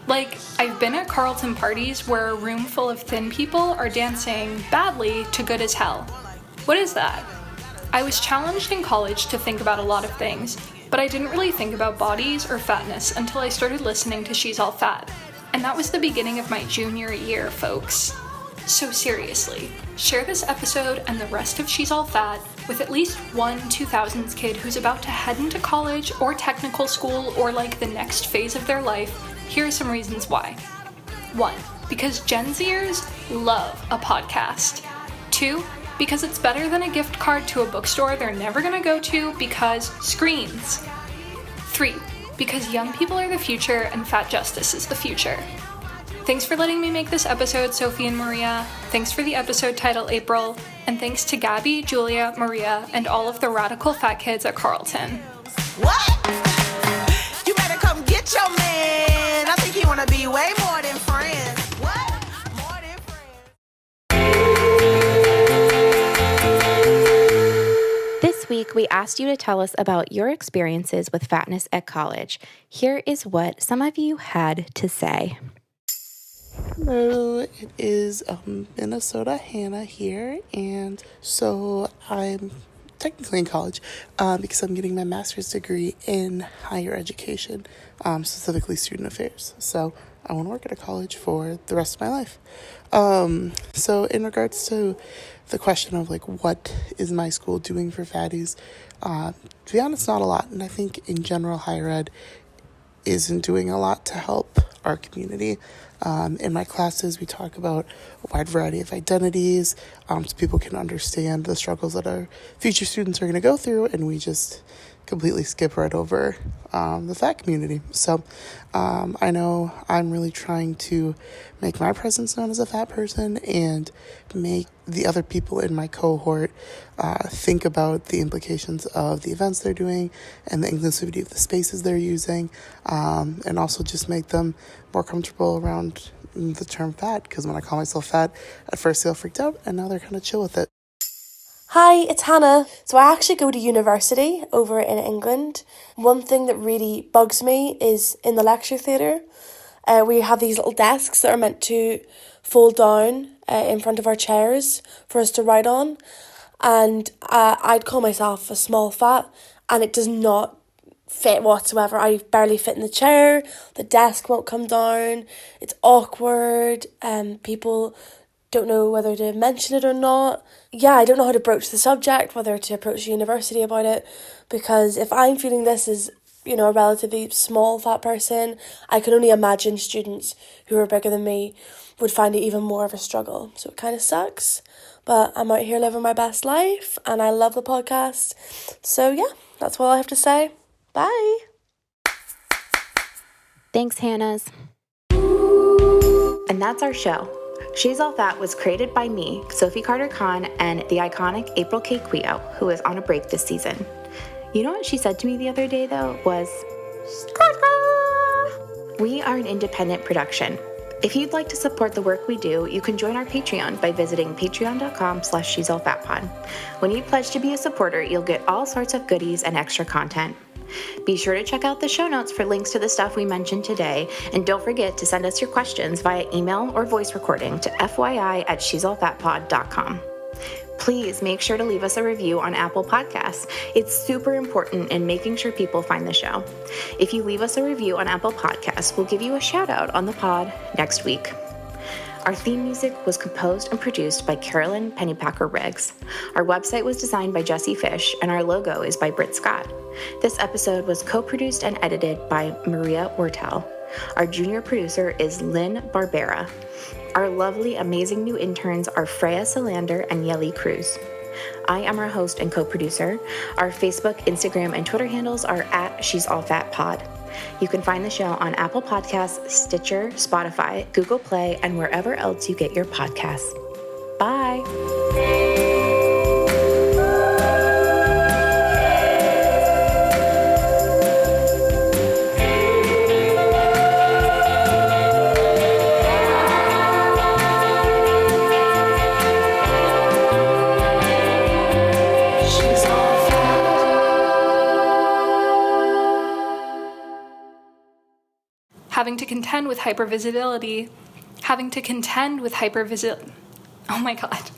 Like, I've been at Carleton parties where a room full of thin people are dancing badly to Good as Hell. What is that? I was challenged in college to think about a lot of things, but I didn't really think about bodies or fatness until I started listening to She's All Fat. And that was the beginning of my junior year, folks. So seriously, share this episode and the rest of She's All Fat with at least one 2000s kid who's about to head into college or technical school or like the next phase of their life. Here are some reasons why. 1, because Gen Zers love a podcast. 2, because it's better than a gift card to a bookstore they're never gonna go to because screens. 3, because young people are the future and fat justice is the future. Thanks for letting me make this episode, Sophie and Maria. Thanks for the episode title, April. And thanks to Gabby, Julia, Maria, and all of the radical fat kids at Carleton. What? You better come get your man. I think he wanna be way more than friends. What? More than friends. This week, we asked you to tell us about your experiences with fatness at college. Here is what some of you had to say. Hello, it is Minnesota Hannah here, and so I'm technically in college because I'm getting my master's degree in higher education, specifically student affairs. So I want to work at a college for the rest of my life. So in regards to the question of like what is my school doing for fatties, to be honest, not a lot. And I think in general higher ed isn't doing a lot to help our community. In my classes, we talk about a wide variety of identities, so people can understand the struggles that our future students are going to go through, and we just completely skip right over the fat community. So I know I'm really trying to make my presence known as a fat person and make the other people in my cohort think about the implications of the events they're doing and the inclusivity of the spaces they're using, and also just make them more comfortable around the term fat, because when I call myself fat, at first they all freaked out, and now they're kind of chill with it. Hi, it's Hannah. So I actually go to university over in England. One thing that really bugs me is in the lecture theatre, we have these little desks that are meant to fold down in front of our chairs for us to write on. And I'd call myself a small fat, and it does not fit whatsoever. I barely fit in the chair, the desk won't come down, it's awkward, and people don't know whether to mention it or not. Yeah, I don't know how to broach the subject, whether to approach the university about it, because if I'm feeling this as, you know, a relatively small fat person, I can only imagine students who are bigger than me would find it even more of a struggle. So it kind of sucks, but I'm out here living my best life, and I love the podcast. So yeah, that's all I have to say. Bye. Thanks, Hannahs. And that's our show. She's All Fat was created by me, Sophie Carter-Kahn, and the iconic April K. Quio, who is on a break this season. You know what she said to me the other day, though, was, we are an independent production. If you'd like to support the work we do, you can join our Patreon by visiting patreon.com/she'sallfatpod. When you pledge to be a supporter, you'll get all sorts of goodies and extra content. Be sure to check out the show notes for links to the stuff we mentioned today, and don't forget to send us your questions via email or voice recording to fyi@she'sallfatpod.com. Please make sure to leave us a review on Apple Podcasts. It's super important in making sure people find the show. If you leave us a review on Apple Podcasts, we'll give you a shout out on the pod next week. Our theme music was composed and produced by Carolyn Pennypacker Riggs. Our website was designed by Jesse Fish, and our logo is by Britt Scott. This episode was co-produced and edited by Maria Wortel. Our junior producer is Lynn Barbera. Our lovely, amazing new interns are Freya Solander and Yeli Cruz. I am our host and co-producer. Our Facebook, Instagram, and Twitter handles are @She'sAllFatPod. You can find the show on Apple Podcasts, Stitcher, Spotify, Google Play, and wherever else you get your podcasts. Bye! Having to contend with hypervisibility. Oh my God.